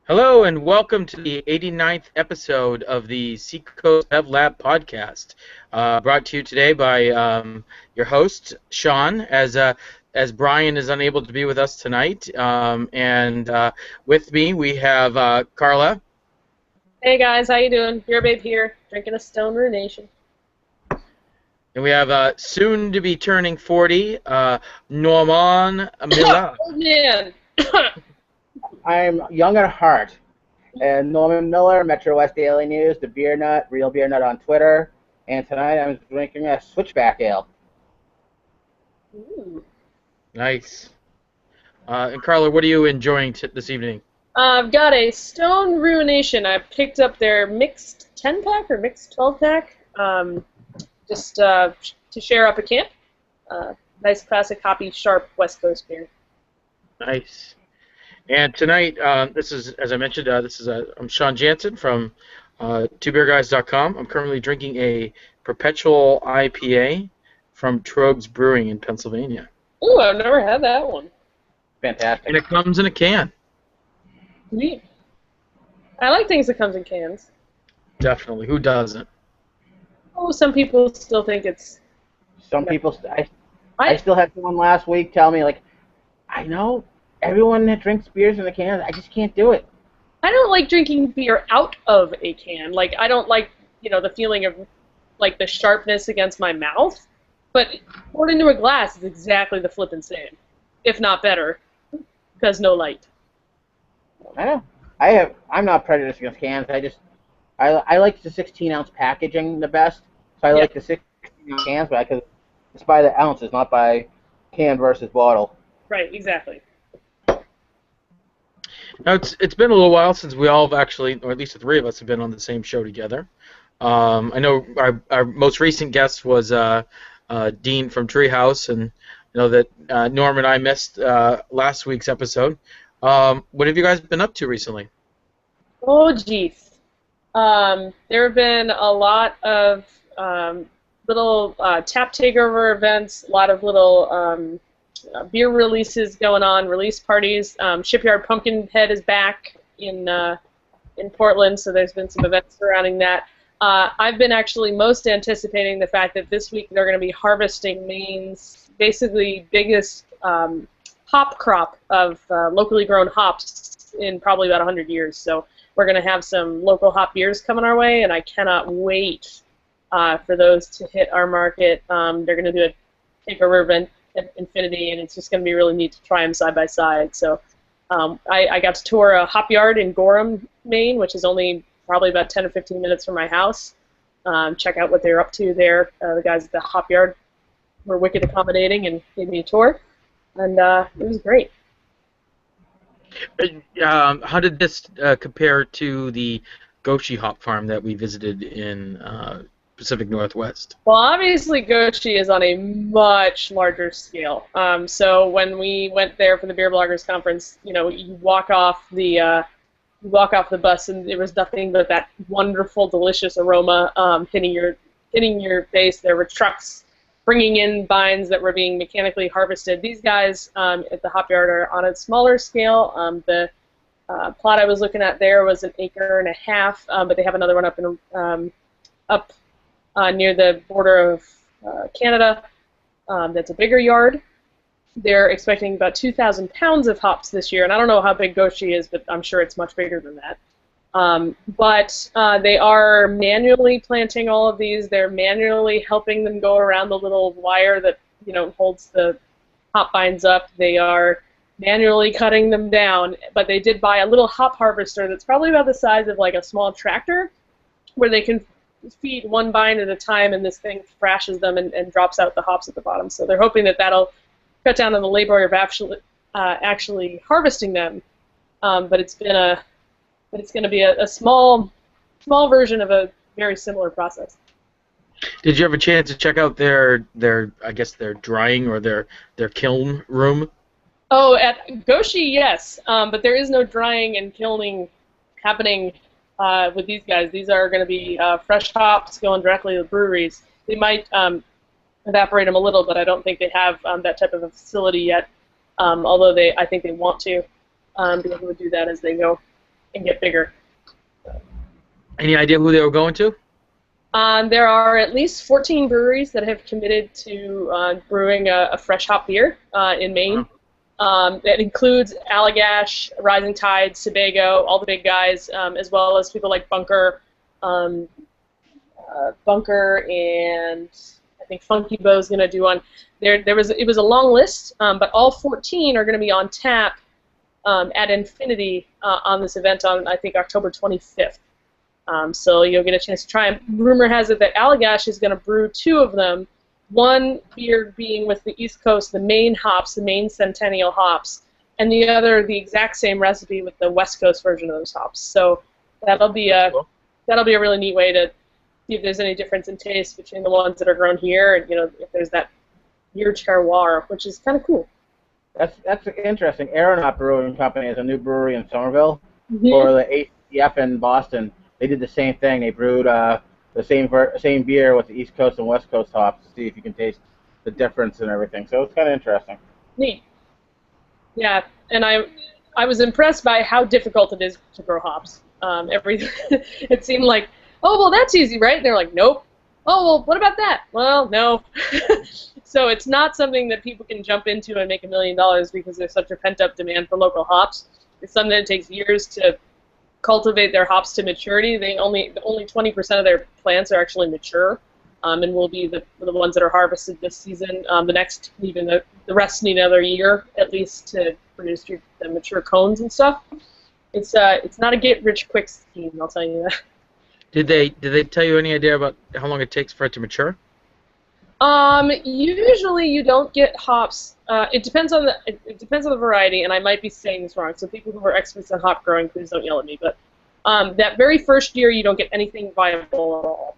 Hello and welcome to the 89th episode of the Seacoast Dev Lab podcast, brought to you today by your host Sean, as Brian is unable to be with us tonight, and with me we have Carla, Hey guys, how you doing? Beer Babe here, drinking a Stone Ruination. and we have soon to be turning 40, Norman Miller. Oh man! I'm young at heart. And Norman Miller, Metro West Daily News, The Beer Nut, Real Beer Nut on Twitter. And tonight I'm drinking a Switchback Ale. Ooh. Nice. And Carla, what are you enjoying this evening? I've got a Stone Ruination. I picked up their mixed 10-pack or mixed 12-pack, just to share up a camp. Nice classic hoppy, sharp West Coast beer. Nice. And tonight, this is, as I mentioned, I'm Sean Jansen from twobeerguys.com. I'm currently drinking a Perpetual IPA from Trogs Brewing in Pennsylvania. Ooh, I've never had that one. Fantastic. And it comes in a can. Neat. I like things that comes in cans. Definitely. Who doesn't? Oh, some people still think it's... Some people, I still had someone last week tell me, like, I know everyone that drinks beers in the cans, I just can't do it. I don't like drinking beer out of a can. Like, I don't like, the feeling of, like, the sharpness against my mouth. But poured into a glass is exactly the flippin' same, if not better, because no light. I know. I'm not prejudiced against cans. I like the 16-ounce packaging the best. So I like the 16-ounce cans, because it's by the ounces, not by can versus bottle. Right, exactly. Now, it's been a little while since we all have actually, or at least the three of us, have been on the same show together. I know our most recent guest was Dean from Treehouse, and I know that Norm and I missed last week's episode. What have you guys been up to recently? Oh, geez. There have been a lot of little tap takeover events, a lot of little beer releases going on, release parties. Shipyard Pumpkinhead is back in Portland, so there's been some events surrounding that. I've been actually most anticipating the fact that this week they're going to be harvesting Maine's basically biggest hop crop of locally grown hops in probably about 100 years. So we're going to have some local hop beers coming our way, and I cannot wait for those to hit our market. They're going to do a takeover event at Infinity, and it's just going to be really neat to try them side by side. So I got to tour a hop yard in Gorham, Maine, which is only probably about 10 or 15 minutes from my house. Check out what they're up to there. The guys at the hop yard were wicked accommodating and gave me a tour, and it was great. How did this compare to the Goshi Hop Farm that we visited in Pacific Northwest? Well, obviously Goshi is on a much larger scale. So when we went there for the Beer Bloggers Conference, you walk off the bus and there was nothing but that wonderful, delicious aroma hitting your face. There were trucks bringing in vines that were being mechanically harvested. These guys at the hop yard are on a smaller scale. The plot I was looking at there was 1.5 acres, but they have another one up near the border of Canada. That's a bigger yard. They're expecting about 2,000 pounds of hops this year, and I don't know how big Goshi is, but I'm sure it's much bigger than that. But they are manually planting all of these. They're manually helping them go around the little wire that holds the hop vines up. They are manually cutting them down, but they did buy a little hop harvester that's probably about the size of like a small tractor, where they can feed one vine at a time, and this thing thrashes them and drops out the hops at the bottom. So they're hoping that that'll cut down on the labor of actually harvesting them. But it's going to be a small version of a very similar process. Did you have a chance to check out their drying or their kiln room? Oh, at Goshi, yes, but there is no drying and kilning happening with these guys. These are going to be fresh hops going directly to the breweries. They might evaporate them a little, but I don't think they have that type of a facility yet, although I think they want to be able to do that as they go. and get bigger. Any idea who they were going to? There are at least 14 breweries that have committed to brewing a fresh hop beer in Maine. That includes Allagash, Rising Tide, Sebago, all the big guys, as well as people like Bunker, and I think Funky Bow's going to do one. It was a long list, but all 14 are going to be on tap at Infinity on this event on, I think, October 25th. So you'll get a chance to try them. Rumor has it that Allagash is going to brew 2 of them, one beer being with the East Coast, the Maine hops, the Maine Centennial hops, and the other the exact same recipe with the West Coast version of those hops. So that'll be a really neat way to see if there's any difference in taste between the ones that are grown here and, if there's that year terroir, which is kind of cool. That's interesting. Aeronaut Brewing Company is a new brewery in Somerville for the ACF in Boston. They did the same thing. They brewed the same beer with the East Coast and West Coast hops to see if you can taste the difference and everything. So it's kind of interesting. Neat. Yeah, and I was impressed by how difficult it is to grow hops. It seemed like, oh, well, that's easy, right? And they're like, nope. Oh, well, what about that? Well, no. So it's not something that people can jump into and make $1 million because there's such a pent-up demand for local hops. It's something that takes years to cultivate their hops to maturity. Only 20% of their plants are actually mature, and will be the ones that are harvested this season. The rest need another year at least to produce the mature cones and stuff. It's not a get-rich-quick scheme, I'll tell you that. Did they tell you any idea about how long it takes for it to mature? Usually you don't get hops. It depends on the variety, and I might be saying this wrong. So people who are experts on hop growing, please don't yell at me. But that very first year, you don't get anything viable at all.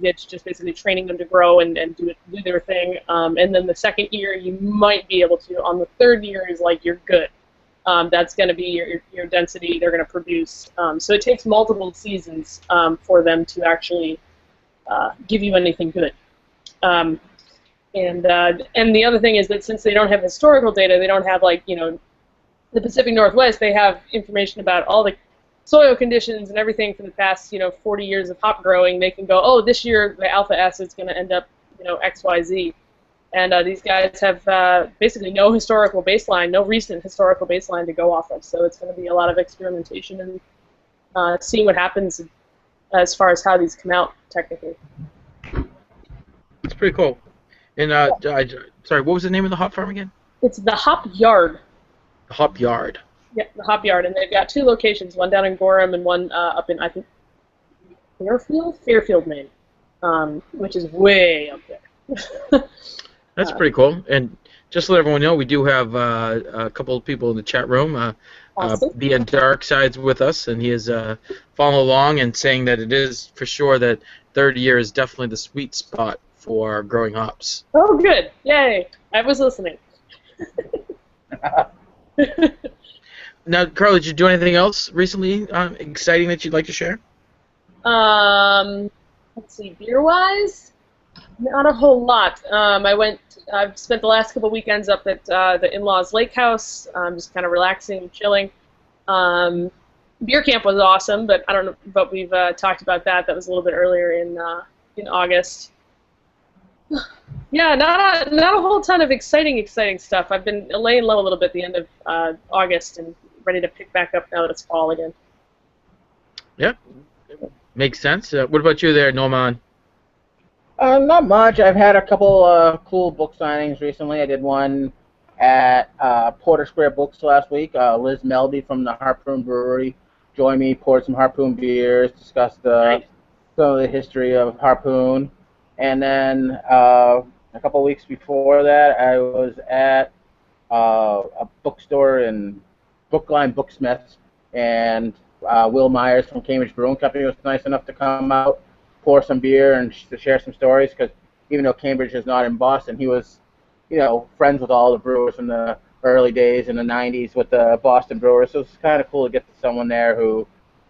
It's just basically training them to grow and do their thing. And then the second year, you might be able to. On the third year is like you're good. That's going to be your density they're going to produce. So it takes multiple seasons for them to actually give you anything good. And the other thing is that since they don't have historical data, they don't have the Pacific Northwest. They have information about all the soil conditions and everything for the past 40 years of hop growing. They can go, oh, this year the alpha acid's going to end up X, Y, Z. And these guys have basically no historical baseline, no recent historical baseline to go off of. So it's going to be a lot of experimentation and seeing what happens as far as how these come out technically. It's pretty cool. And sorry, what was the name of the hop farm again? It's the Hop Yard. The Hop Yard. Yeah, the Hop Yard, and they've got 2 locations, one down in Gorham and one up in, I think, Fairfield, Maine, which is way up there. That's pretty cool. And just to let everyone know, we do have a couple of people in the chat room. Awesome. BN Dark Side's with us, and he is following along and saying that it is for sure that third year is definitely the sweet spot for growing hops. Oh, good. Yay. I was listening. Now, Carl, did you do anything else recently exciting that you'd like to share? Let's see, beer-wise? Not a whole lot. I've spent the last couple weekends up at the in-laws lake house, just kind of relaxing and chilling. Beer camp was awesome, but I don't know. But we've talked about that. That was a little bit earlier in August. Yeah, not a whole ton of exciting stuff. I've been laying low a little bit at the end of August and ready to pick back up now that it's fall again. Yep, makes sense. What about you there, Norman? Not much. I've had a couple cool book signings recently. I did one at Porter Square Books last week. Liz Melby from the Harpoon Brewery joined me, poured some Harpoon beers, discussed some of the history of Harpoon. And then a couple weeks before that, I was at a bookstore in Brookline Booksmiths, and Will Myers from Cambridge Brewing Company was nice enough to come out, pour some beer, and to share some stories, because even though Cambridge is not in Boston, he was, friends with all the brewers in the early days in the 90s with the Boston Brewers. So it's kind of cool to get to someone there who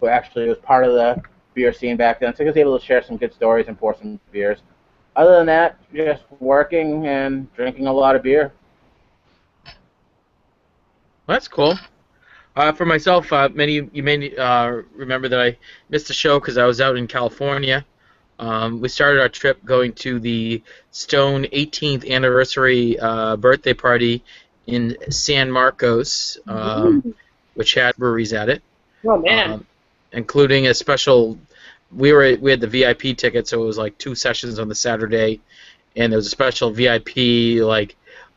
actually was part of the beer scene back then. So he was able to share some good stories and pour some beers. Other than that, just working and drinking a lot of beer. That's cool. For myself, you may remember that I missed the show because I was out in California. We started our trip going to the Stone 18th anniversary birthday party in San Marcos, which had breweries at it, Oh man. um, including a special. We had the VIP ticket, so it was like 2 sessions on the Saturday, and there was a special VIP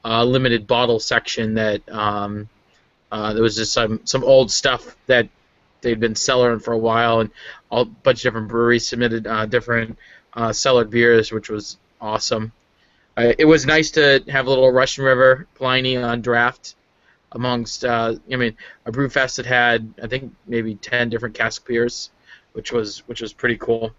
limited bottle section that there was just some old stuff that they'd been cellaring for a while, and a bunch of different breweries submitted different cellared beers, which was awesome. It was nice to have a little Russian River Pliny on draft amongst. A brew fest that had I think maybe 10 different cask beers, which was pretty cool.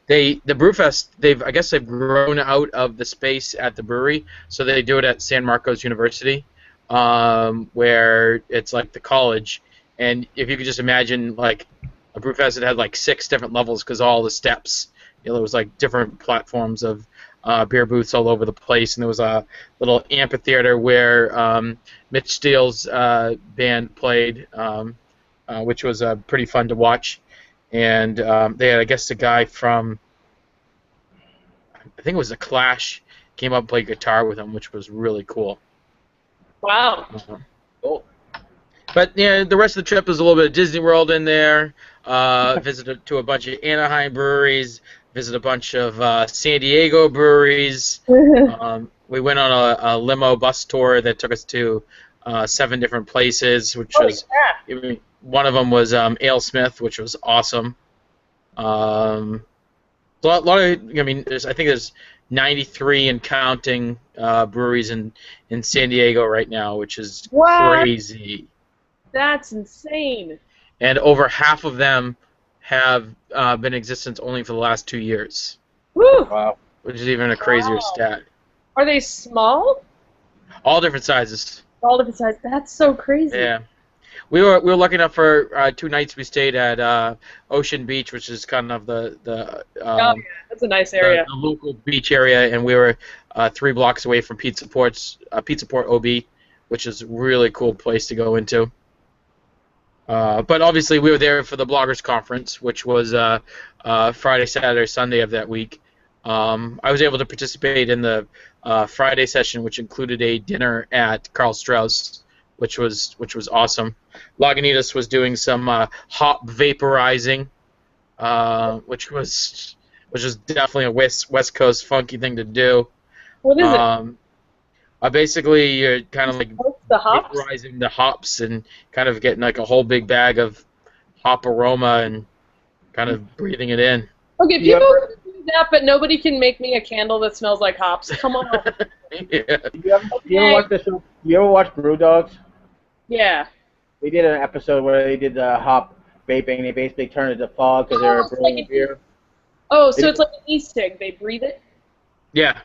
The Brewfest, I guess they've grown out of the space at the brewery, so they do it at San Marcos University, where it's like the college. And if you could just imagine like a Brewfest that had like 6 different levels because all the steps, there was like different platforms of beer booths all over the place, and there was a little amphitheater where Mitch Steele's band played, which was pretty fun to watch. And they had, I guess, the guy from, I think it was The Clash, came up and played guitar with them, which was really cool. Wow. Cool. But yeah, the rest of the trip was a little bit of Disney World in there. Visited to a bunch of Anaheim breweries. Visited a bunch of San Diego breweries. We went on a limo bus tour that took us to 7 different places, which was one of them was AleSmith, which was awesome. A lot of, I think there's 93 and counting breweries in San Diego right now, which is crazy. That's insane. And over half of them have been in existence only for the last 2 years. Woo! Wow. Which is even a crazier stat. Are they small? All different sizes. All different sizes. That's so crazy. Yeah. We were lucky enough for 2 nights. We stayed at Ocean Beach, which is kind of the that's a nice area. The local beach area, and we were 3 blocks away from Pizza Port OB, which is a really cool place to go into. But obviously, we were there for the Bloggers Conference, which was Friday, Saturday, Sunday of that week. I was able to participate in the Friday session, which included a dinner at Karl Strauss, which was awesome. Lagunitas was doing some hop vaporizing, which was definitely a West Coast funky thing to do. What is it? Basically, you're kind of like The hops? vaporizing the hops and kind of getting like a whole big bag of hop aroma and kind of breathing it in. Okay, people can do that, but nobody can make me a candle that smells like hops. Come on. Yeah. You ever watch the show? You ever watch Brew Dogs? Yeah. They did an episode where they did the hop vaping, and they basically turned it to fog because they were it's brewing like beer. Oh, so it's like an e-cig. They breathe it? Yeah.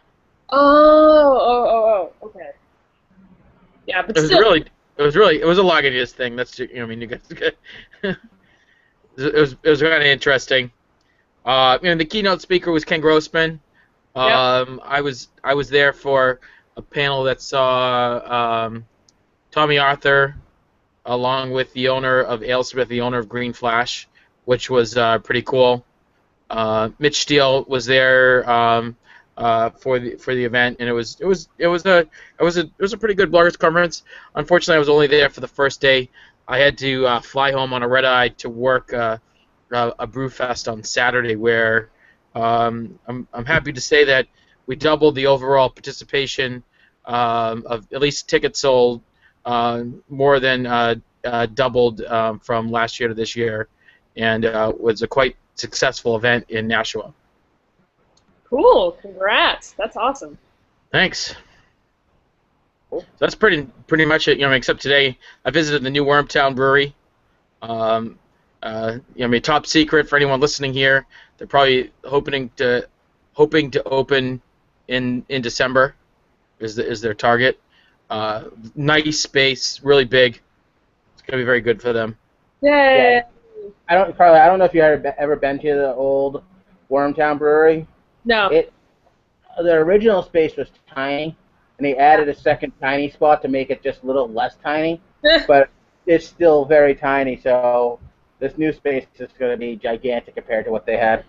Okay. Yeah, but It was still. it was a Lagunitas thing. That's you guys. It was kind of interesting. The keynote speaker was Ken Grossman. I was there for a panel that saw Tommy Arthur, along with the owner of AleSmith, the owner of Green Flash, which was pretty cool. Mitch Steele was there for the event, and it was a pretty good bloggers conference. Unfortunately, I was only there for the first day. I had to fly home on a red eye to work a Brewfest on Saturday, where I'm happy to say that we doubled the overall participation of at least tickets sold, more than doubled from last year to this year, and was a quite successful event in Nashua. Cool. Congrats. That's awesome. Thanks. Cool. So that's pretty much it. Except today I visited the new Wormtown Brewery. Top secret for anyone listening here. They're probably hoping to open in December. Is their target. Nice space, really big. It's gonna be very good for them. Yay. Yeah. Carly, I don't know if you ever been to the old Wormtown Brewery. No. The original space was tiny, and they added a second tiny spot to make it just a little less tiny. But it's still very tiny. So this new space is going to be gigantic compared to what they had.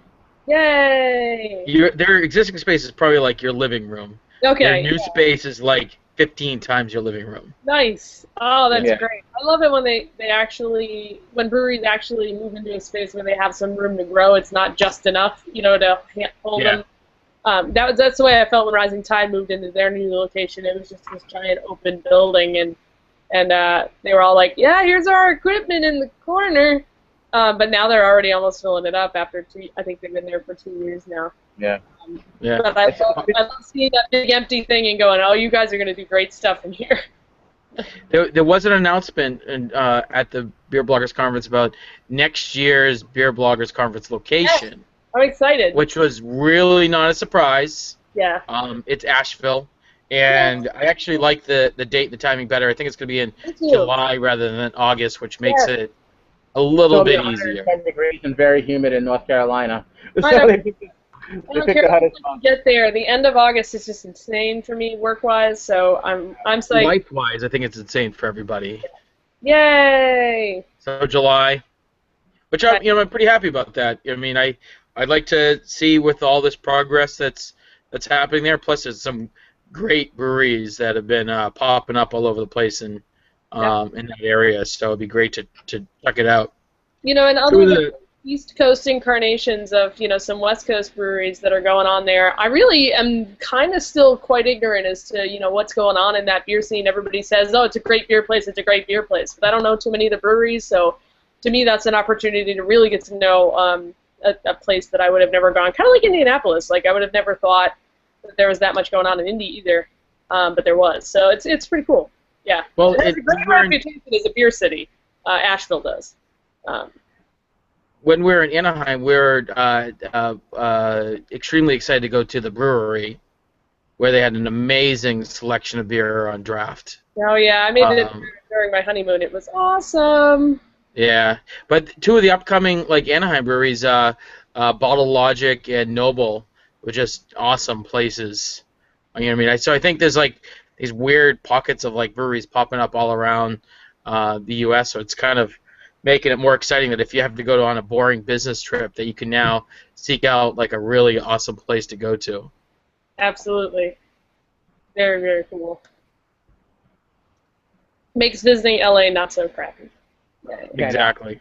Yay! Their existing space is probably like your living room. Their Okay. new space is like 15 times your living room. Nice. Oh, that's Yeah. great. I love it when they actually, when breweries actually move into a space where they have some room to grow. It's not just enough, to hold Yeah. them. That's the way I felt when Rising Tide moved into their new location. It was just this giant open building, and they were all like, "Yeah, here's our equipment in the corner." But now they're already almost filling it up after I think they've been there for 2 years now. Yeah. Yeah. But I love seeing that big empty thing and going, "Oh, you guys are going to do great stuff in here." There was an announcement at the Beer Bloggers Conference about next year's Beer Bloggers Conference location, I'm excited. which was really not a surprise. Yeah. It's Asheville, and I actually like the date and the timing better. I think it's going to be in Me too. July rather than August, which makes Yeah. it a little It'll be bit easier. 110 degrees and very humid in North Carolina. I So know. they picked I the don't care hottest if month. we get there. The end of August is just insane for me work-wise, so I'm psyched. Life-wise, I think it's insane for everybody. Yay! So July, which I'm pretty happy about that. I mean, I'd like to see with all this progress that's happening there. Plus, there's some great breweries that have been popping up all over the place in that area. So it'd be great to check it out. And Two other of than the- East Coast incarnations of some West Coast breweries that are going on there, I really am kind of still quite ignorant as to what's going on in that beer scene. Everybody says, "Oh, it's a great beer place. It's a great beer place," but I don't know too many of the breweries. So to me, that's an opportunity to really get to know a place that I would have never gone. Kind of like Indianapolis. Like I would have never thought that there was that much going on in Indy either, but there was. So it's pretty cool. Yeah. Well, It has a great we're in- reputation as a beer city. Asheville does. when we were in Anaheim, we were extremely excited to go to the brewery, where they had an amazing selection of beer on draft. Oh yeah, I made it during my honeymoon. It was awesome. Yeah, but two of the upcoming Anaheim breweries, Bottle Logic and Noble, were just awesome places. You know what I mean? So I think there's these weird pockets of breweries popping up all around the U.S. So it's kind of making it more exciting that if you have to go on a boring business trip, that you can now seek out a really awesome place to go to. Absolutely. Very, very cool. Makes visiting LA not so crappy. Exactly.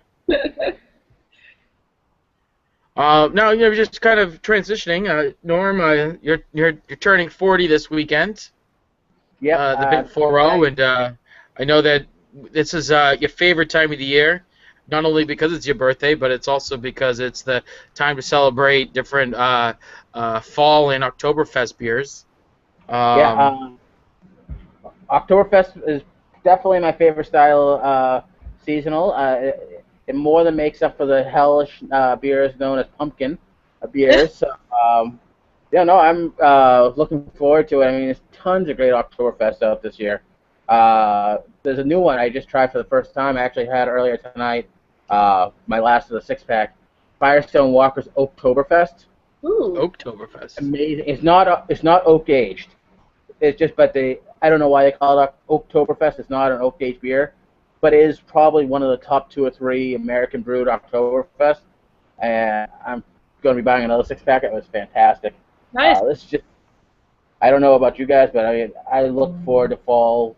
Now just kind of transitioning. Norm, you're turning 40 this weekend. Yep. The big 4-0, and I know that this is your favorite time of the year. Not only because it's your birthday, but it's also because it's the time to celebrate different fall and Oktoberfest beers. Oktoberfest is definitely my favorite style seasonal. It more than makes up for the hellish beers known as pumpkin beers. So, I'm looking forward to it. I mean, there's tons of great Oktoberfest out this year. There's a new one I just tried for the first time. I actually had earlier tonight, my last of the 6-pack, Firestone Walker's Oktoberfest. Ooh. Oktoberfest. Amazing. It's not oak aged. It's just, I don't know why they call it Oktoberfest. It's not an oak aged beer, but it is probably one of the top 2 or 3 American brewed Oktoberfest. And I'm going to be buying another 6-pack. It was fantastic. Nice. I don't know about you guys, but I look forward to fall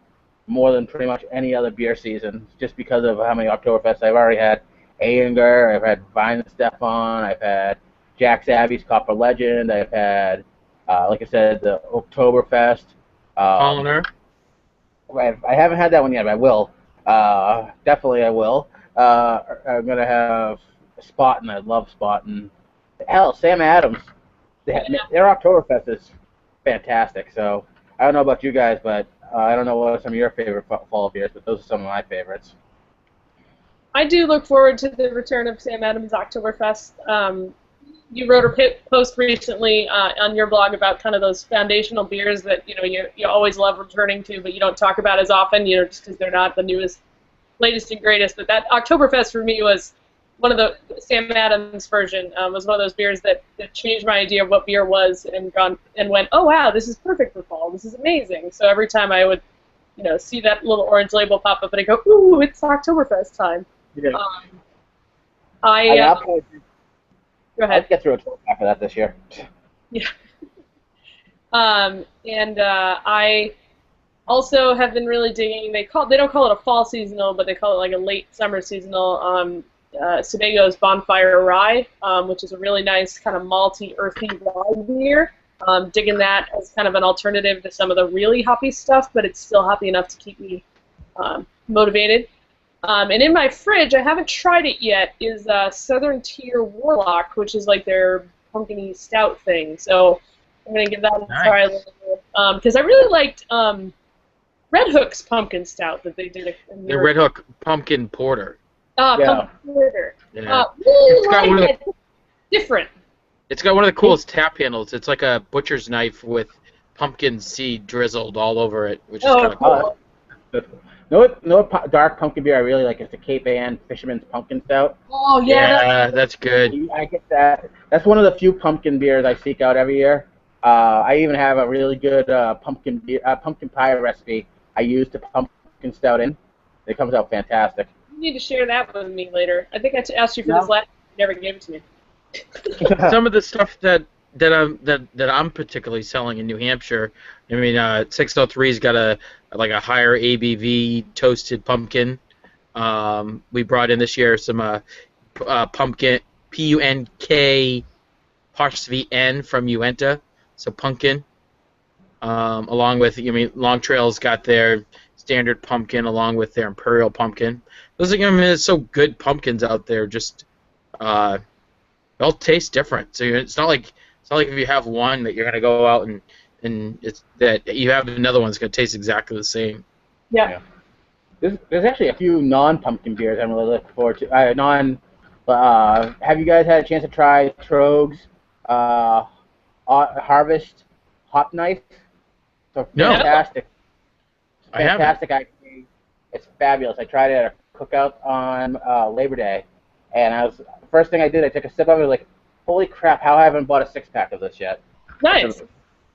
more than pretty much any other beer season, just because of how many Oktoberfests I've already had. Ayinger, I've had Weihenstephan, I've had Jack Savvy's Copper Legend, I've had, like I said, the Oktoberfest. Hollander. I haven't had that one yet, but I will. Definitely I will. I'm going to have Spaten. I love Spaten. Hell, Sam Adams. Their Oktoberfest is fantastic. So I don't know about you guys, but I don't know what are some of your favorite fall beers, but those are some of my favorites. I do look forward to the return of Sam Adams Oktoberfest. You wrote a post recently on your blog about kind of those foundational beers that you always love returning to, but you don't talk about as often, just because they're not the newest, latest and greatest. But that Oktoberfest for me was one of the Sam Adams version. Was one of those beers that changed my idea of what beer was, and went, oh wow, this is perfect for fall. This is amazing. So every time I would see that little orange label pop up, and I go, ooh, it's Oktoberfest time. Yeah. Go I'll ahead. get through a 12-pack of that this year. Yeah. I also have been really digging. They don't call it a fall seasonal, but they call it like a late summer seasonal. Sebago's Bonfire Rye, which is a really nice kind of malty, earthy rye beer. Digging that as kind of an alternative to some of the really hoppy stuff, but it's still hoppy enough to keep me motivated. And in my fridge, I haven't tried it yet, is Southern Tier Warlock, which is like their pumpkin-y stout thing. So I'm going to give that a try a little bit. Because I really liked Red Hook's pumpkin stout that they did. The Red Hook Pumpkin Porter. Pumpkin porter. Yeah. Really like it. Different. It's got one of the coolest tap handles. It's like a butcher's knife with pumpkin seed drizzled all over it, which is kind of cool. No dark pumpkin beer I really like is the Cape Ann Fisherman's Pumpkin Stout. Oh yeah, that's good. I get that. That's one of the few pumpkin beers I seek out every year. I even have a really good pumpkin pie recipe I use to pumpkin stout in. It comes out fantastic. You need to share that with me later. I think I asked you for this last. You never gave it to me. Some of the stuff that I'm particularly selling in New Hampshire, I mean, 603's got a higher ABV toasted pumpkin. We brought in this year some pumpkin PUNK apostrophe N from Uinta, so pumpkin. Along with Long Trail's got their standard pumpkin along with their imperial pumpkin. Those are there's so good pumpkins out there. Just they all taste different. So it's not like if you have one that you're gonna go out and it's that you have another one that's gonna taste exactly the same. Yeah. There's actually a few non-pumpkin beers I'm really looking forward to. Have you guys had a chance to try Troegs Harvest Hop Knife? So fantastic. No. Fantastic IPA. It's fabulous. I tried it at a cookout on Labor Day, and first thing I did, I took a sip of it, like, holy crap, how I haven't bought a 6-pack of this yet. Nice.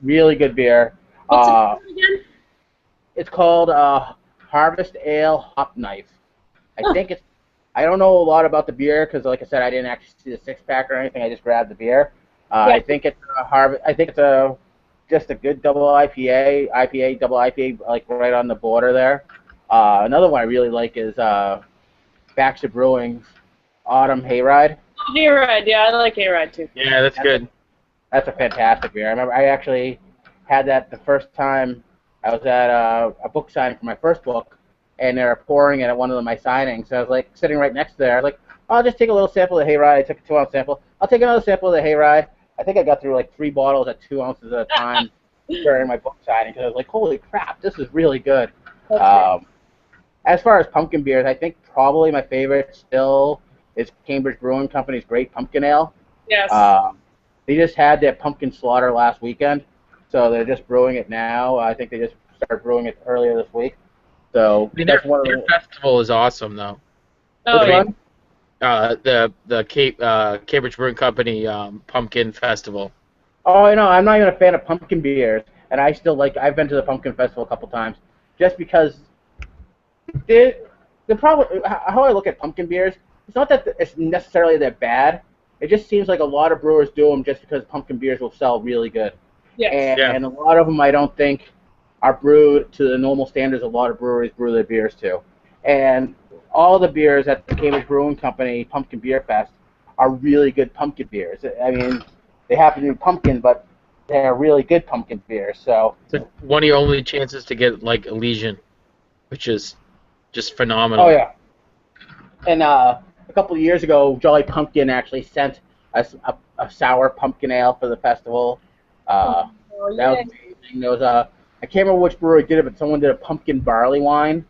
Really good beer. What's it again? It's called Harvest Ale Hop Knife. I don't know a lot about the beer because, like I said, I didn't actually see the 6-pack or anything. I just grabbed the beer. I think it's just a good double IPA, double IPA, like right on the border there. Another one I really like is Baxter Brewing's Autumn Hayride. Oh, Hayride, yeah, I like Hayride too. Yeah, that's good. That's a fantastic beer. I remember I actually had that the first time I was at a book signing for my first book, and they were pouring it at one of my signings. So I was like sitting right next to there. I was like, I'll just take a little sample of the Hayride. I took a 2-ounce sample. I'll take another sample of the Hayride. I think I got through like 3 bottles at 2 ounces at a time during my book signing because I was like, holy crap, this is really good. As far as pumpkin beers, I think probably my favorite still is Cambridge Brewing Company's Great Pumpkin Ale. Yes. They just had their pumpkin slaughter last weekend, so they're just brewing it now. I think they just started brewing it earlier this week. So their festival is awesome, though. Oh, Which one? The Cambridge Brewing Company Pumpkin Festival. Oh, I know. I'm not even a fan of pumpkin beers, and I've been to the Pumpkin Festival a couple times, just because the problem, how I look at pumpkin beers, it's not that it's necessarily that bad. It just seems like a lot of brewers do them just because pumpkin beers will sell really good. Yes. And a lot of them I don't think are brewed to the normal standards a lot of breweries brew their beers to. And all the beers at the Cambridge Brewing Company Pumpkin Beer Fest are really good pumpkin beers. I mean, they happen to be pumpkin, but they're really good pumpkin beers. So it's one of your only chances to get like Elysian, which is just phenomenal. Oh yeah. And a couple of years ago, Jolly Pumpkin actually sent us a sour pumpkin ale for the festival. That was amazing. There was I can't remember which brewery did it, but someone did a pumpkin barley wine.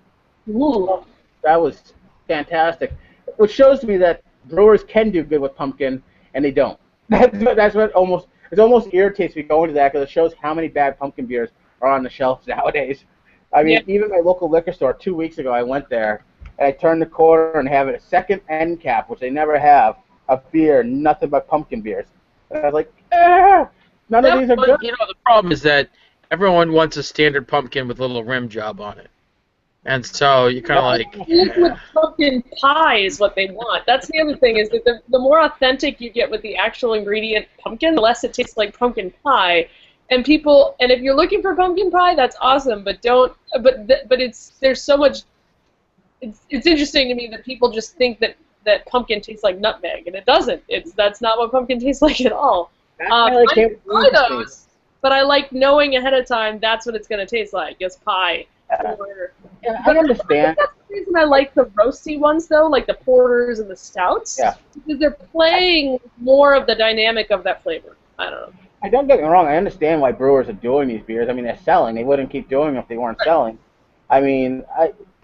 Ooh. That was fantastic. Which shows to me that brewers can do good with pumpkin, and they don't. That's what almost irritates me going to that, because it shows how many bad pumpkin beers are on the shelves nowadays. I mean, even my local liquor store 2 weeks ago, I went there, and I turned the corner and have a second end cap, which they never have, of beer, nothing but pumpkin beers. And I was like, none of these are good. You know, the problem is that everyone wants a standard pumpkin with a little rim job on it. And so you're kind of like, Liquid pumpkin pie is what they want. That's the other thing, is that the more authentic you get with the actual ingredient pumpkin, the less it tastes like pumpkin pie. And people, and if you're looking for pumpkin pie, that's awesome. But don't, but it's there's so much. It's interesting to me that people just think that pumpkin tastes like nutmeg, and it doesn't. That's not what pumpkin tastes like at all. I like I it. enjoy those, but I like knowing ahead of time that's what it's going to taste like, is pie. Or, Yeah, I understand. that's the reason I like the roasty ones, though, like the porters and the stouts. Yeah. Because they're playing more of the dynamic of that flavor. I don't know. I don't get me wrong. I understand why brewers are doing these beers. I mean, they're selling. They wouldn't keep doing them if they weren't selling. I mean,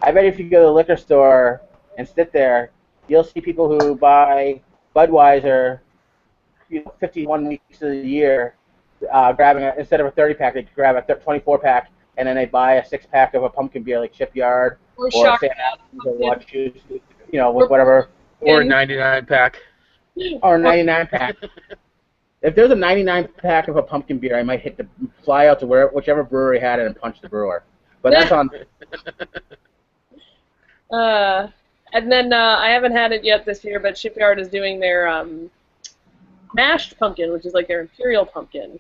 I bet if you go to the liquor store and sit there, you'll see people who buy Budweiser, 51 weeks of the year, grabbing instead of a 30-pack, they grab a 24-pack, and then they buy a 6-pack of a pumpkin beer like Shipyard Or or shock St. Adams or what you, with whatever, or a 99 pack. or a 99-pack. If there's a 99-pack of a pumpkin beer, I might fly out to whichever brewery had it and punch the brewer. But that's on. And then I haven't had it yet this year, but Shipyard is doing their mashed pumpkin, which is like their imperial pumpkin,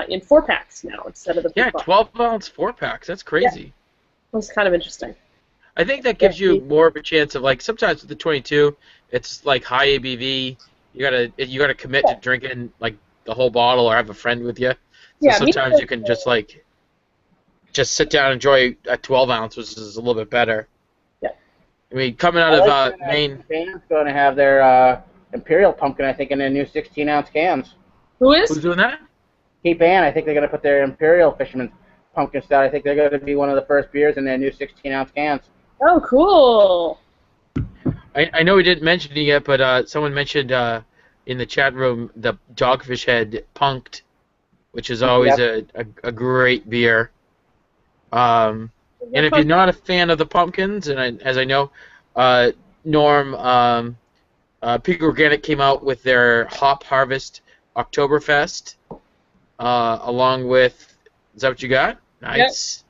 in 4-packs now instead of the Yeah, 12-ounce 4-packs. That's crazy. It's kind of interesting. I think that gives you more of a chance of, like, sometimes with the 22, it's like high ABV. You gotta commit to drinking like the whole bottle or have a friend with you. So Yeah, sometimes you can just sit down and enjoy a 12-ounce, which is a little bit better. Yeah. I mean, coming out of Maine. Japan's going to have their imperial pumpkin, I think, in their new 16-ounce cans. Who's doing that? Cape Ann, I think they're going to put their imperial fisherman's pumpkin stout. I think they're going to be one of the first beers in their new 16-ounce cans. Oh, cool. I know we didn't mention it yet, but someone mentioned in the chat room the Dogfish Head Punked, which is always a great beer. And if you're not a fan of the pumpkins, and as I know, Norm, Peak Organic came out with their Hop Harvest Oktoberfest, along with, is that what you got? Nice.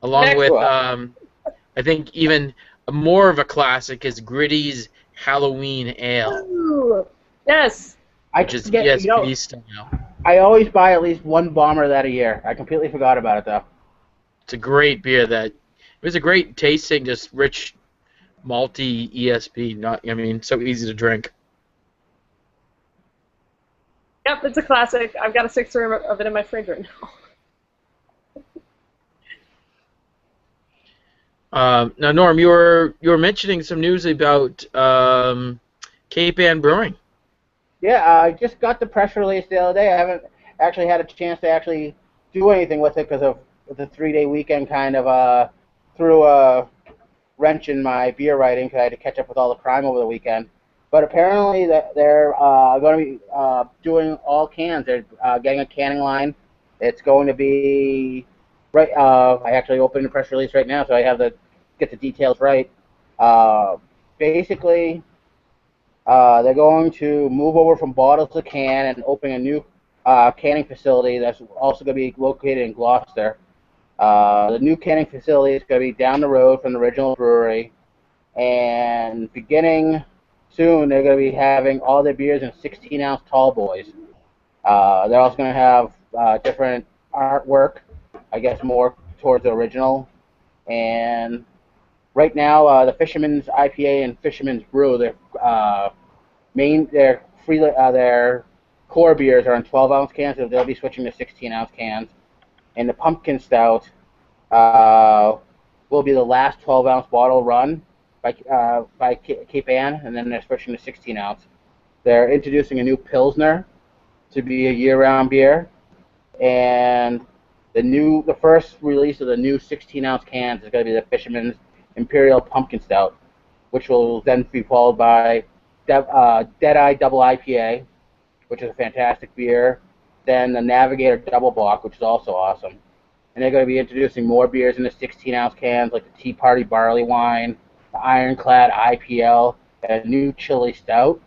Yep. Along with, I think even more of a classic is Gritty's Halloween Ale. Ooh, yes. Which is ESP style. I always buy at least one bomber that a year. I completely forgot about it, though. It's a great beer. It was a great tasting, just rich, malty ESP. So easy to drink. Yep, it's a classic. I've got a 6-room of it in my fridge right now. Now, Norm, you were mentioning some news about Cape Ann Brewing. Yeah, I just got the press release the other day. I haven't actually had a chance to actually do anything with it because of the 3-day weekend kind of threw a wrench in my beer writing because I had to catch up with all the crime over the weekend. But apparently they're going to be doing all cans. They're getting a canning line. It's going to be right. I actually opened the press release right now, so I have to get the details right. Basically, they're going to move over from bottle to can and open a new canning facility that's also going to be located in Gloucester. The new canning facility is going to be down the road from the original brewery, and beginning soon they're going to be having all their beers in 16-ounce tall boys. They're also going to have different artwork, I guess more towards the original. And right now, the Fisherman's IPA and Fisherman's Brew, their core beers are in 12-ounce cans, so they'll be switching to 16-ounce cans. And the Pumpkin Stout will be the last 12-ounce bottle run by Cape Ann, and then they're switching to 16-ounce. They're introducing a new Pilsner to be a year-round beer, and the first release of the new 16-ounce cans is going to be the Fisherman's Imperial Pumpkin Stout, which will then be followed by Deadeye Double IPA, which is a fantastic beer. Then the Navigator Double Bock, which is also awesome. And they're going to be introducing more beers in the 16-ounce cans, like the Tea Party Barley Wine, the Ironclad IPL, and a new Chili Stout.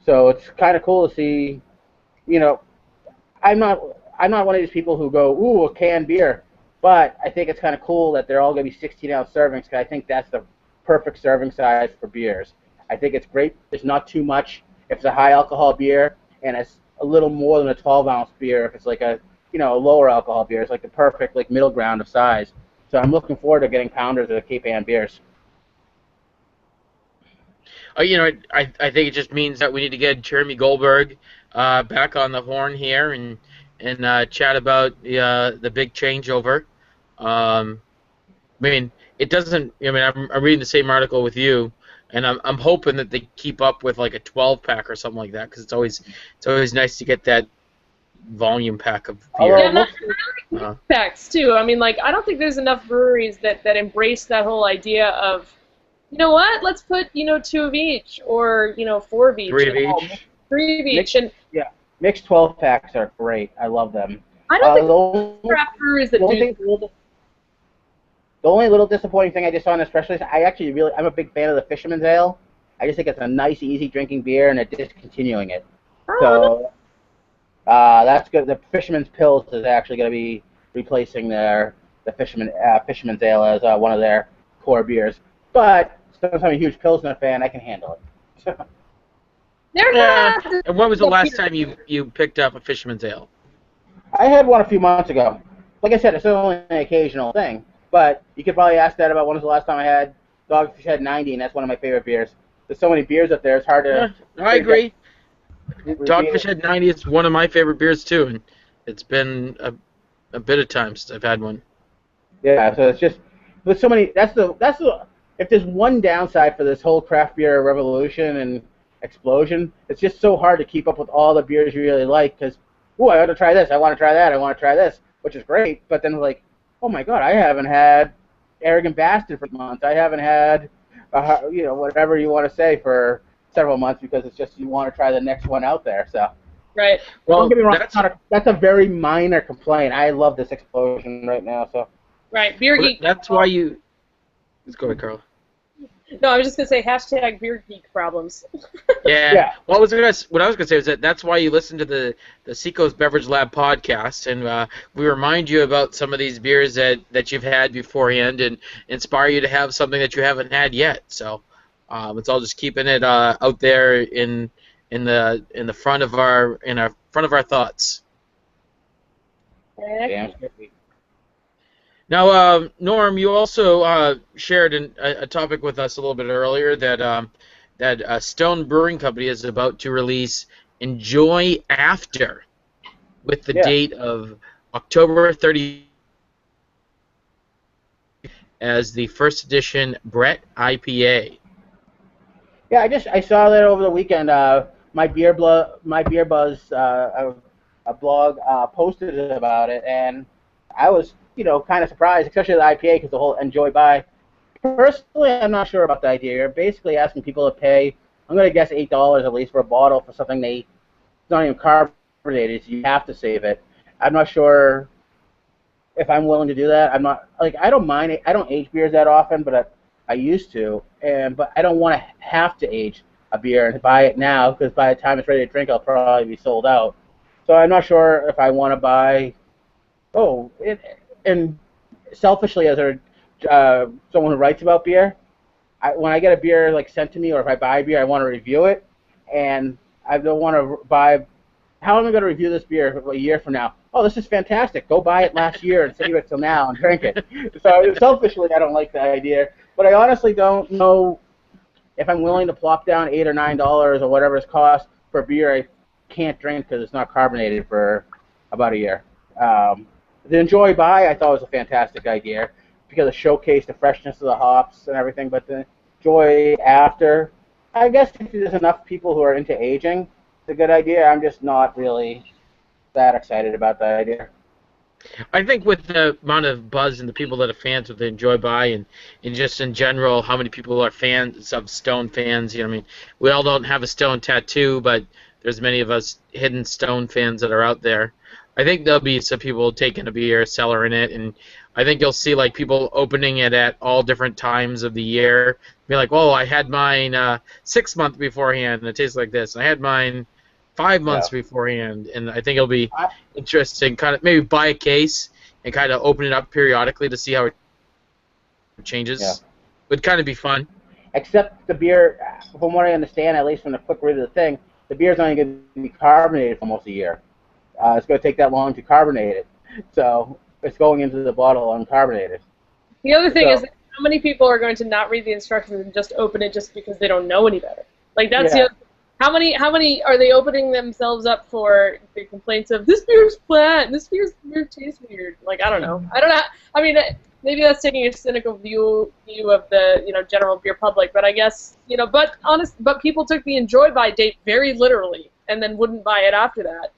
So it's kind of cool to see. I'm not one of these people who go, ooh, a canned beer. But I think it's kind of cool that they're all going to be 16-ounce servings, because I think that's the perfect serving size for beers. I think it's great. It's not too much if it's a high alcohol beer, and it's a little more than a 12-ounce beer if it's like a a lower alcohol beer. It's like the perfect middle ground of size. So I'm looking forward to getting pounders of the Cape Ann beers. I think it just means that we need to get Jeremy Goldberg back on the horn here and chat about the big changeover. I mean, it doesn't. I mean, I'm reading the same article with you, and I'm hoping that they keep up with like a 12-pack or something like that, because it's always nice to get that volume pack of beer. Yeah, not packs too. I mean, like, I don't think there's enough breweries that embrace that whole idea of, you know what, let's put 2 of each, or 4 of each, 3 of each, 3 of each, and yeah, mixed 12-packs are great. I love them. I don't think craft breweries that do. The only little disappointing thing I just saw on this press release, I'm a big fan of the Fisherman's Ale. I just think it's a nice, easy drinking beer, and they're discontinuing it. So that's good. The Fisherman's Pils is actually going to be replacing the Fisherman's Ale as one of their core beers. But since I'm a huge Pilsner fan, I can handle it. And when was the last time you picked up a Fisherman's Ale? I had one a few months ago. Like I said, it's only an occasional thing. But you could probably ask that about when was the last time I had Dogfish Head 90, and that's one of my favorite beers. There's so many beers up there, it's hard to... Yeah, I agree. Dogfish Head 90 is one of my favorite beers, too, and it's been a bit of time since I've had one. Yeah, so it's just... There's so many... That's the if there's one downside for this whole craft beer revolution and explosion, it's just so hard to keep up with all the beers you really like, because, ooh, I want to try this, I want to try that, I want to try this, which is great, but then, like, oh my God, I haven't had Arrogant Bastard for months. I haven't had, whatever you want to say for several months, because it's just you want to try the next one out there. So, right. Well, don't get me wrong. That's a very minor complaint. I love this explosion right now. So, right, Beer Geek. That's why you. Let's go ahead, Carl. No, I was just gonna say hashtag Beer Geek problems. Yeah. Well, what I was gonna say is that's why you listen to the Seacoast Beverage Lab podcast, and we remind you about some of these beers that you've had beforehand, and inspire you to have something that you haven't had yet. So it's all just keeping it out there in the front of our thoughts. Yeah. Now, Norm, you also shared a topic with us a little bit earlier that Stone Brewing Company is about to release Enjoy After, with the date of October 30 as the first edition Brett IPA. Yeah, I saw that over the weekend. My Beer Buzz a blog posted about it, and I was kind of surprised, especially the IPA, because the whole enjoy by. Personally, I'm not sure about the idea. You're basically asking people to pay, I'm going to guess $8 at least for a bottle for something it's not even carbonated, so you have to save it. I'm not sure if I'm willing to do that. I'm not, I don't mind it. I don't age beers that often, but I used to, but I don't want to have to age a beer and buy it now, because by the time it's ready to drink, I'll probably be sold out. So I'm not sure if I want to buy, and selfishly, as someone who writes about beer, when I get a beer sent to me, or if I buy a beer, I want to review it, and I don't want to buy. How am I going to review this beer a year from now? Oh, this is fantastic. Go buy it last year and save it till now and drink it. So selfishly, I don't like the idea, but I honestly don't know if I'm willing to plop down $8 or $9 or whatever it's cost for a beer I can't drink because it's not carbonated for about a year. The Enjoy By I thought was a fantastic idea because it showcased the freshness of the hops and everything, but the Enjoy After, I guess if there's enough people who are into aging, it's a good idea. I'm just not really that excited about that idea. I think with the amount of buzz and the people that are fans of the Enjoy By and just in general how many people are fans of Stone fans, I mean, we all don't have a Stone tattoo, but there's many of us hidden Stone fans that are out there. I think there'll be some people taking a beer, cellaring it, and I think you'll see people opening it at all different times of the year. Be like, oh, I had mine 6 months beforehand, and it tastes like this. I had mine 5 months beforehand, and I think it'll be interesting. Kind of maybe buy a case, and kind of open it up periodically to see how it changes. Yeah. Would kind of be fun. Except the beer, from what I understand, at least from the quick read of the thing, the beer's only going to be carbonated for almost a year. It's going to take that long to carbonate it. So it's going into the bottle uncarbonated. The other thing So- is that how many people are going to not read the instructions and just open it just because they don't know any better? Like that's the Yeah. other, how many are they opening themselves up for the complaints of this beer's flat, this beer tastes weird? Like I don't know. I mean, maybe that's taking a cynical view of the general beer public, but I guess but people took the enjoy by date very literally and then wouldn't buy it after that.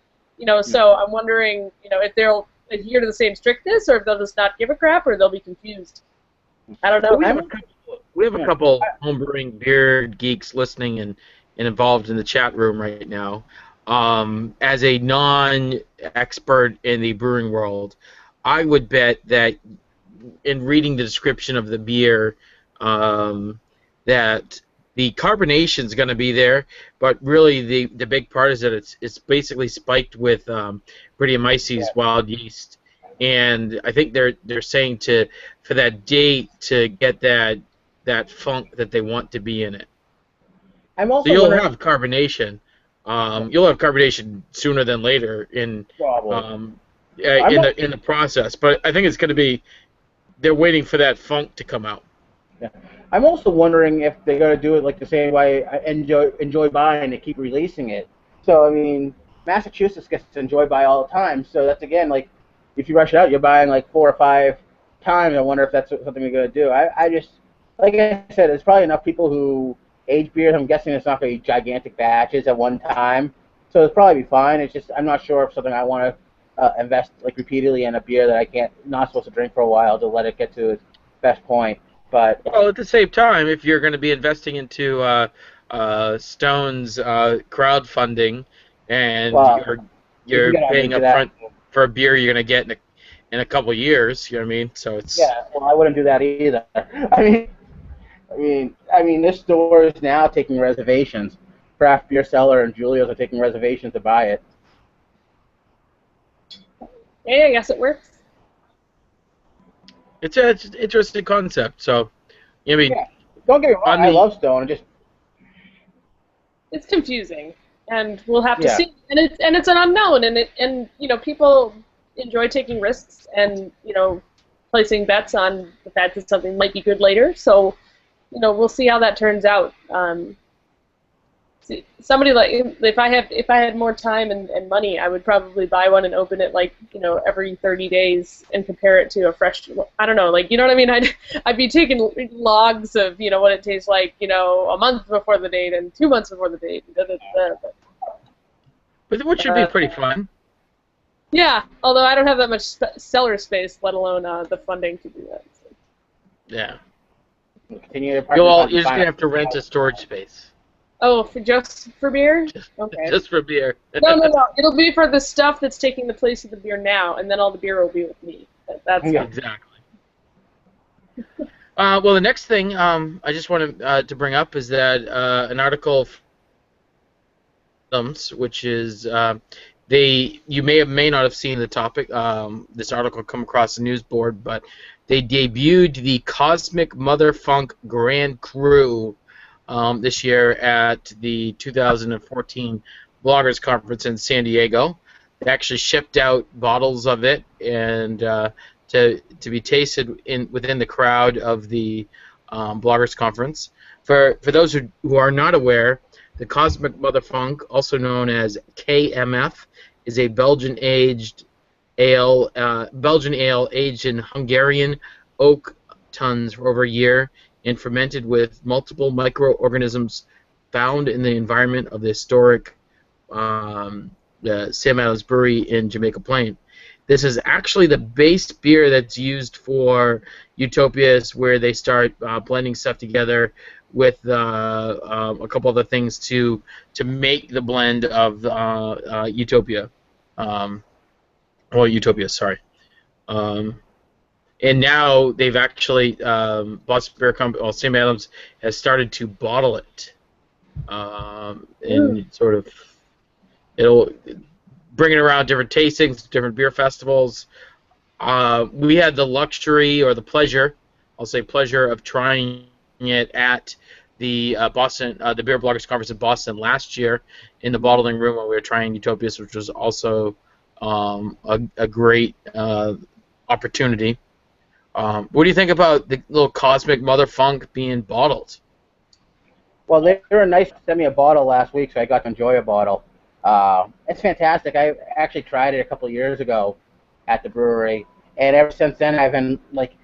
So I'm wondering if they'll adhere to the same strictness or if they'll just not give a crap or they'll be confused. I don't know. We have a couple homebrewing beer geeks listening and involved in the chat room right now. As a non-expert in the brewing world, I would bet that in reading the description of the beer, that the carbonation is going to be there, but really the big part is that it's basically spiked with Brettanomyces wild yeast, and I think they're saying for that date to get that funk that they want to be in it. I'm also So you'll wondering- have carbonation. You'll have carbonation sooner than later in Probably. in the process, but I think it's going to be they're waiting for that funk to come out. Yeah. I'm also wondering if they're going to do it like the same way I enjoy buying and keep releasing it. So I mean, Massachusetts gets to enjoy buy all the time. So that's again like if you rush it out, you're buying like 4 or 5 times. I wonder if that's something they're going to do. I just like I said, there's probably enough people who age beers. I'm guessing it's not going to be gigantic batches at one time, so it'll probably be fine. It's just I'm not sure if something I want to invest like repeatedly in a beer that not supposed to drink for a while to let it get to its best point. But well, at the same time, if you're going to be investing into Stone's crowdfunding and you're paying up front for a beer you're going to get in a couple years, you know what I mean? So it's well, I wouldn't do that either. I mean, this store is now taking reservations. Craft Beer Cellar and Julio's are taking reservations to buy it. Hey, I guess it works. it's an interesting concept. So, I mean, Don't get me wrong, I love Stone. It's confusing, and we'll have to Yeah. see. And it's an unknown, and people enjoy taking risks and placing bets on the fact that something might be good later. So we'll see how that turns out. Somebody like if I had more time and money, I would probably buy one and open it every 30 days and compare it to a fresh. I don't know, you know what I mean? I'd be taking logs of what it tastes like a month before the date and 2 months before the date. But which should be pretty fun. Yeah, although I don't have that much cellar space, let alone the funding to do that. So. Yeah. Continue to You're just gonna have to rent a storage space. Oh, just for beer? Okay. Just for beer. No. It'll be for the stuff that's taking the place of the beer now, and then all the beer will be with me. That's Exactly. Well, the next thing I just wanted to bring up is that an article, which is you may not have seen the topic. This article come across the news board, but they debuted the Cosmic Mother Funk Grand Cru this year at the 2014 Bloggers Conference in San Diego. They actually shipped out bottles of it and to be tasted within the crowd of the Bloggers Conference. For those who are not aware, the Cosmic Mother Funk, also known as KMF, is a Belgian ale aged in Hungarian oak tons for over a year and fermented with multiple microorganisms found in the environment of the historic Sam Adams Brewery in Jamaica Plain. This is actually the base beer that's used for Utopias, where they start blending stuff together with a couple other things to make the blend of Utopia. Utopia, sorry. And now they've actually, Boston Beer Company, Sam Adams has started to bottle it, and sort of, it'll bring it around different tastings, different beer festivals. We had the luxury or the pleasure, I'll say pleasure, of trying it at the Boston, the Beer Bloggers Conference in Boston last year in the bottling room when we were trying Utopias, which was also a great opportunity. What do you think about the little Cosmic Mother Funk being bottled? Well, they were nice to send me a bottle last week, so I got to enjoy a bottle. It's fantastic. I actually tried it a couple of years ago at the brewery, and ever since then I've been like,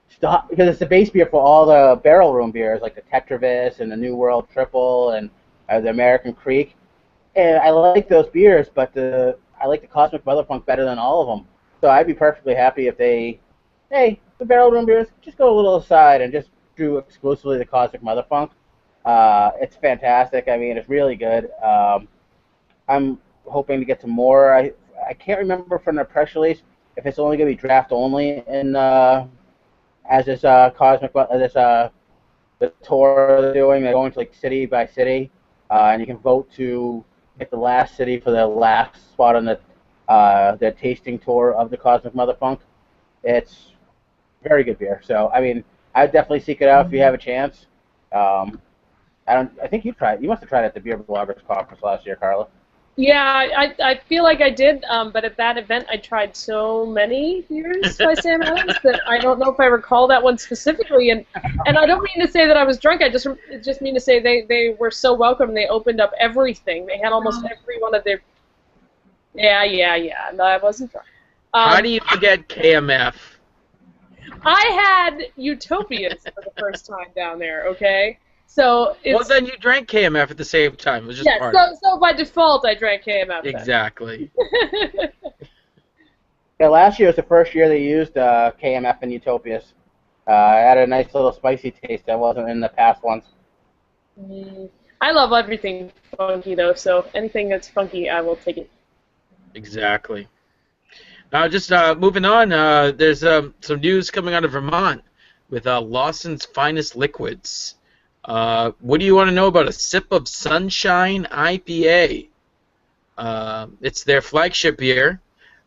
stop, because it's the base beer for all the barrel room beers, like the Tetravis and the New World Triple and the American Creek. And I like those beers, but I like the Cosmic Motherfunk better than all of them. So I'd be perfectly happy if they, hey, the barrel room beers, just go a little aside and just do exclusively the Cosmic Motherfunk. It's fantastic. I mean, it's really good. I'm hoping to get some more. I can't remember from the press release if it's only going to be draft only in as this Cosmic the tour they're doing. They're going to like city by city, and you can vote to get the last city for the last spot on the tasting tour of the Cosmic Motherfunk. It's very good beer. So I mean, I'd definitely seek it out if you have a chance. I think you tried. You must have tried it at the Beer Bloggers Conference last year, Carla. Yeah, I feel like I did, but at that event I tried so many beers by Sam Adams that I don't know if I recall that one specifically. And I don't mean to say that I was drunk. I just mean to say they were so welcome. They opened up everything. They had almost every one of their. Yeah. No, I wasn't drunk. How do you forget KMF? I had Utopias for the first time down there. Okay. So well, then you drank KMF at the same time. It was just yeah. So by default, I drank KMF. Exactly. Yeah, last year was the first year they used KMF and Utopias. It had a nice little spicy taste that wasn't in the past ones. I love everything funky though, so anything that's funky, I will take it. Exactly. Now, just moving on. There's some news coming out of Vermont with Lawson's Finest Liquids. What do you want to know about a Sip of Sunshine IPA? It's their flagship beer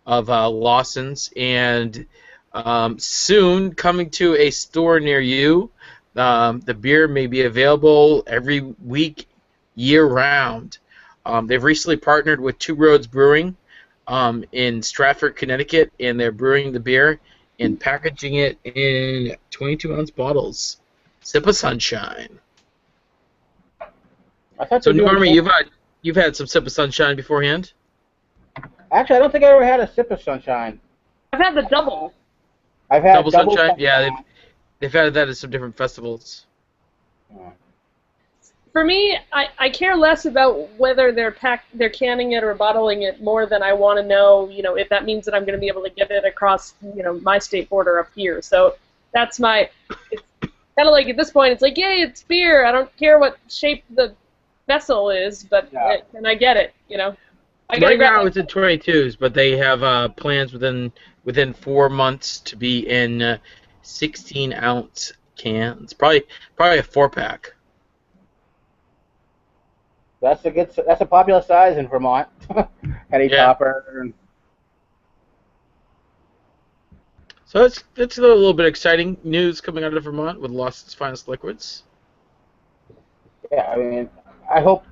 of Lawson's, and soon coming to a store near you. The beer may be available every week, year-round. They've recently partnered with Two Roads Brewing in Stratford, Connecticut, and they're brewing the beer and packaging it in 22-ounce bottles. Sip of Sunshine. So, Normie, you've had some Sip of Sunshine beforehand? Actually, I don't think I ever had a Sip of Sunshine. I've had the double. I've had double Sunshine? Yeah, they've had that at some different festivals. For me, I care less about whether they're canning it or bottling it more than I want to know, if that means that I'm going to be able to get it across, my state border up here. So that's it's kind of like at this point, it's like, yay, it's beer. I don't care what shape the vessel is, but and I get it, Right now it's in 22s, but they have plans within 4 months to be in 16-ounce cans. Probably a 4-pack. That's a popular size in Vermont. Penny Topper. So it's a little bit exciting news coming out of Vermont with Lawson's Finest Liquids. Yeah, I mean, I hope.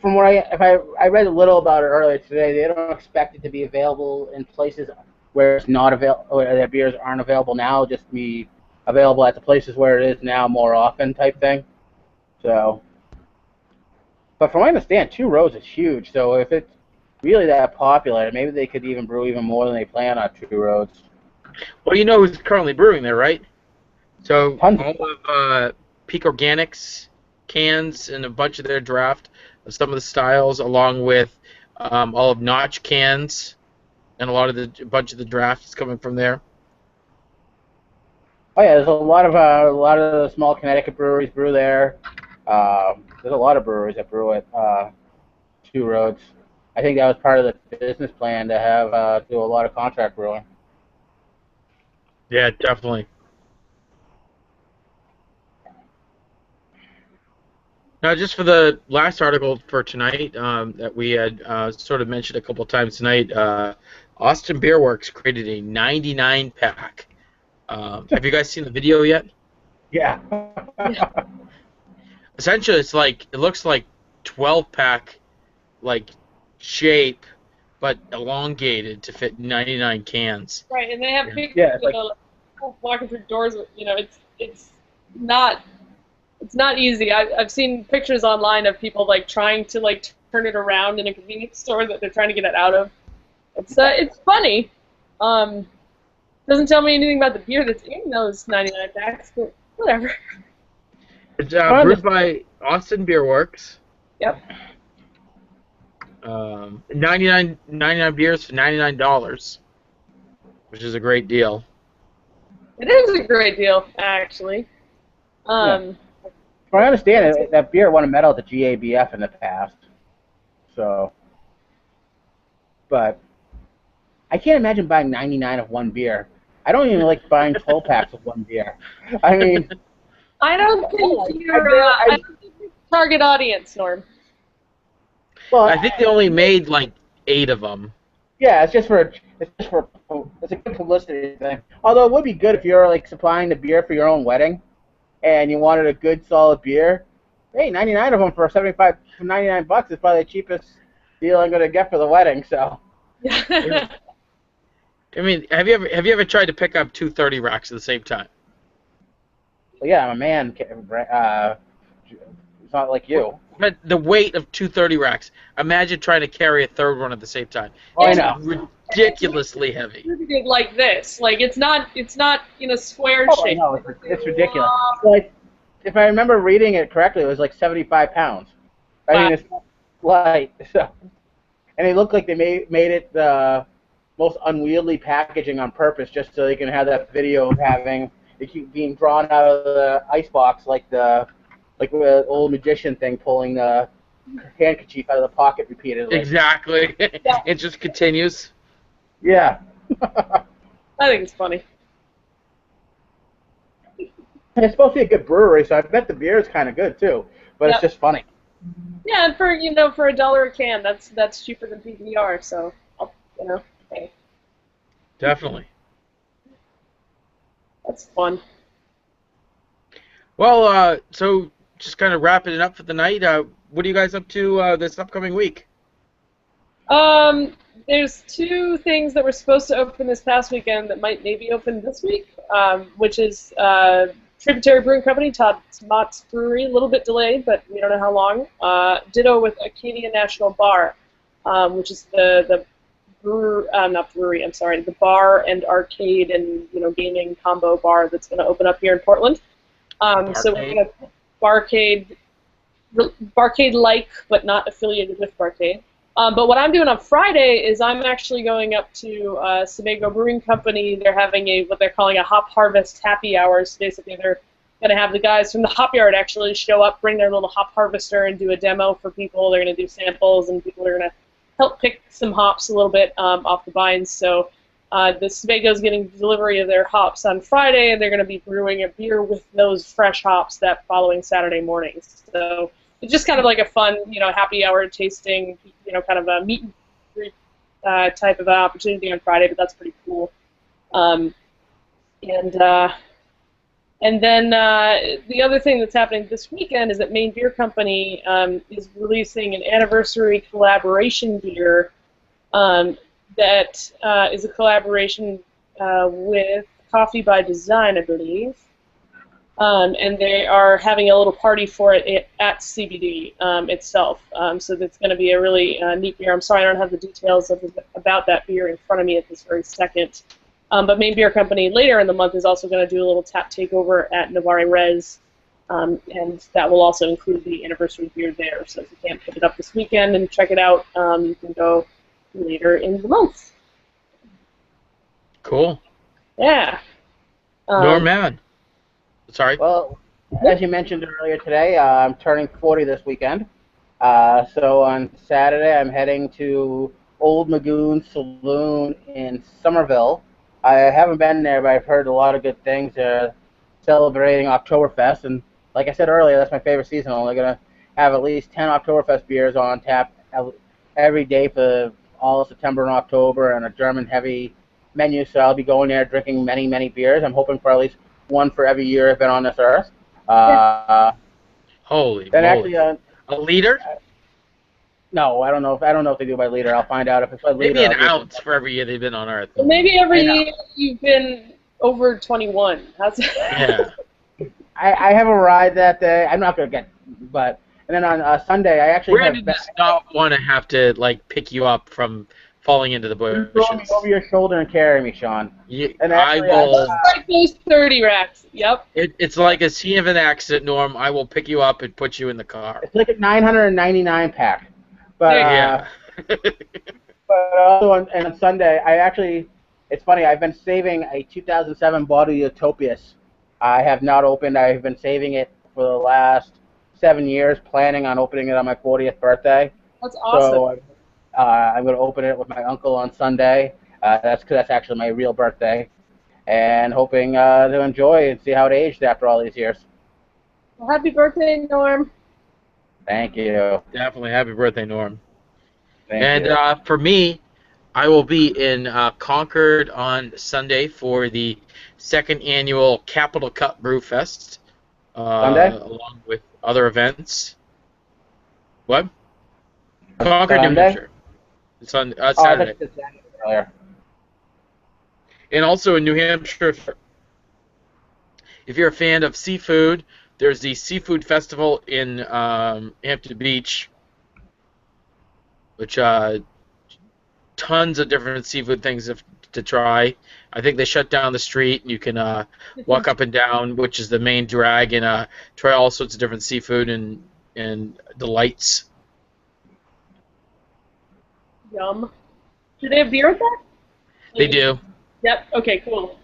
From what I read a little about it earlier today, they don't expect it to be available in places where it's not available, or their beers aren't available now. Just be available at the places where it is now more often, type thing. So, but from what I understand, Two Roads is huge. So if it's really that popular, maybe they could even brew even more than they plan on Two Roads. Well, you know who's currently brewing there, right? So all of Peak Organics cans and a bunch of their draft of some of the styles, along with all of Notch cans, and a bunch of the draft is coming from there. Oh yeah, there's a lot of the small Connecticut breweries brew there. There's a lot of breweries that brew at Two Roads. I think that was part of the business plan to have do a lot of contract brewing. Yeah, definitely. Now, just for the last article for tonight that we had sort of mentioned a couple times tonight, Austin Beer Works created a 99 pack. Have you guys seen the video yet? Yeah. Essentially, it looks like 12 pack like shape, but elongated to fit 99 cans. Right, and they have Yeah. pictures Yeah, it's of people walking through doors. It's not easy. I've seen pictures online of people like trying to like turn it around in a convenience store that they're trying to get it out of. It's funny. Doesn't tell me anything about the beer that's in those 99 packs, but whatever. It's brewed by Austin Beer Works. Yep. 99 beers for $99, which is a great deal. It is a great deal, actually. From what I understand, that beer won a medal at the GABF in the past. So, but I can't imagine buying 99 of one beer. I don't even like buying 12 packs of one beer. I mean, I don't think you're target audience, Norm. well, I think they only made like 8 of them. yeah, it's a good publicity thing. Although it would be good if you're like supplying the beer for your own wedding, and you wanted a good solid beer. Hey, 99 of them for $99 is probably the cheapest deal I'm gonna get for the wedding. So. I mean, have you ever tried to pick up 230 racks at the same time? Well, yeah, I'm a man. It's not like you. But the weight of 230 racks. Imagine trying to carry a third one at the same time. Oh, I It's know. ridiculously heavy. Distributed like this. Like it's not in a square Oh, I shape. know. It's ridiculous. Like, if I remember reading it correctly, it was like 75 pounds. I mean, it's light. So, and they look like they made it the most unwieldy packaging on purpose, just so they can have that video of having it keep being drawn out of the icebox like the old magician thing, pulling the handkerchief out of the pocket repeatedly. Exactly. It just continues. Yeah. I think it's funny. It's supposed to be a good brewery, so I bet the beer is kind of good too. But Yep. it's just funny. Yeah, and for $1 a can, that's cheaper than PBR. So hey, Definitely. that's fun. Well, so just kind of wrapping it up for the night. What are you guys up to this upcoming week? There's 2 things that were supposed to open this past weekend that might maybe open this week, which is Tributary Brewing Company, Todd Mott's Brewery, a little bit delayed, but we don't know how long. Ditto with Acadia National Bar, which is the the bar and arcade and gaming combo bar that's going to open up here in Portland. So we're going to Barcade-like, but not affiliated with Barcade. But what I'm doing on Friday is I'm actually going up to Sebago Brewing Company. They're having what they're calling a Hop Harvest Happy Hours. Basically, they're going to have the guys from the hop yard actually show up, bring their little hop harvester, and do a demo for people. They're going to do samples, and people are going to help pick some hops a little bit off the vines. So the Sebago's getting delivery of their hops on Friday, and they're going to be brewing a beer with those fresh hops that following Saturday morning. So it's just kind of like a fun, happy hour tasting, kind of a meet and greet type of opportunity on Friday, but that's pretty cool. And then the other thing that's happening this weekend is that Maine Beer Company is releasing an anniversary collaboration beer that is a collaboration with Coffee by Design, I believe. And they are having a little party for it at CBD itself. So that's going to be a really neat beer. I'm sorry I don't have the details about that beer in front of me at this very second. But Maine Beer Company later in the month is also going to do a little tap takeover at Navarre Res, and that will also include the anniversary beer there. So if you can't pick it up this weekend and check it out, you can go later in the month. Cool. Yeah. Norman. Sorry. Well, as you mentioned earlier today, I'm turning 40 this weekend. So on Saturday, I'm heading to Old Magoon Saloon in Somerville. I haven't been there, but I've heard a lot of good things. They're celebrating Oktoberfest, and like I said earlier, that's my favorite season. I'm only going to have at least 10 Oktoberfest beers on tap every day for all of September and October and a German-heavy menu, so I'll be going there drinking many, many beers. I'm hoping for at least one for every year I've been on this earth. Holy Then moly. actually, A liter? no, I don't know if they do by liter. I'll find out if it's by liter. Maybe an I'll do it. ounce for every year they've been on Earth. Well, maybe every I know. year you've been over 21. How's it? Yeah. I have a ride that day. I'm not gonna get, but and then on Sunday I actually Brandon have. does not want to have to like pick you up from falling into the You throw me bushes. over your shoulder and carry me, Sean. And I actually, will. Like those 30 racks. Yep. It's like a scene of an accident, Norm. I will pick you up and put you in the car. It's like a 999 pack. But Yeah. but also on Sunday, it's funny. I've been saving a 2007 bottle of Utopias. I have not opened. I've been saving it for the last 7 years, planning on opening it on my 40th birthday. That's awesome. So I'm going to open it with my uncle on Sunday. That's actually my real birthday, and hoping to enjoy and see how it aged after all these years. Well, happy birthday, Norm. Thank you. Definitely. Happy birthday, Norm. Thank you. And for me, I will be in Concord on Sunday for the second annual Capital Cup Brew Fest. Sunday? Along with other events. What? Concord, New Sunday? Hampshire. It's on Oh, I Saturday. thought you said Saturday earlier. And also in New Hampshire, if you're a fan of seafood, there's the Seafood Festival in Hampton Beach, which tons of different seafood things to try. I think they shut down the street, and you can walk up and down, which is the main drag, and try all sorts of different seafood and delights. Yum. Do they have beer at that? They do. Yep. Okay. Cool.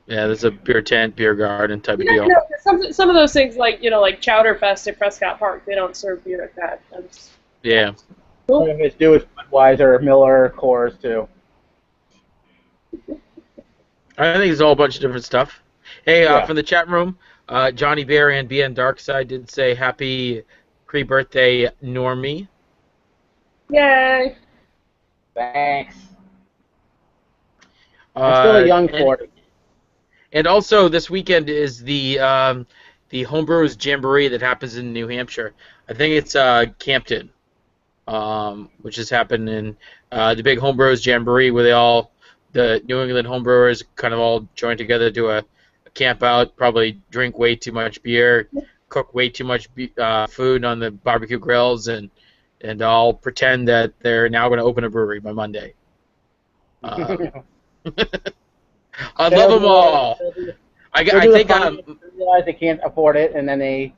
Yeah, there's a beer tent, beer garden type of You deal. know, some of those things like like Chowder Fest at Prescott Park, they don't serve beer at that. That's Yeah. Some of his do is Budweiser, Miller, Coors too. I think it's all a bunch of different stuff. Hey, Yeah. from the chat room, Johnny Bear and BN Darkside did say happy pre-birthday, Normie. Yay. Thanks. I'm still a young 40. And also, this weekend is the Homebrewers Jamboree that happens in New Hampshire. I think it's Campton, which has happened in the big Homebrewers Jamboree, where the New England homebrewers kind of all join together, do a camp out, probably drink way too much beer, cook way too much food on the barbecue grills, and all pretend that they're now going to open a brewery by Monday. I love them all. I think realize they can't afford it, and then they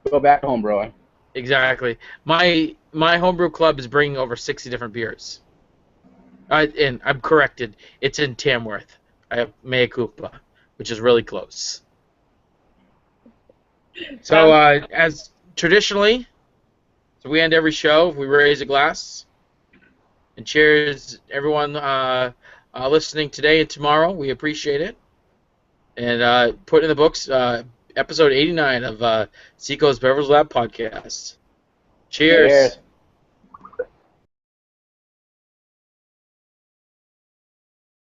go back to home brewing. exactly. My homebrew club is bringing over 60 different beers. And I'm corrected. It's in Tamworth. I have Mea Culpa, which is really close. So as traditionally, so we end every show. We raise a glass and cheers everyone listening today and tomorrow. We appreciate it. And put in the books episode 89 of Seacoast Beverage Lab podcast. Cheers. Cheers.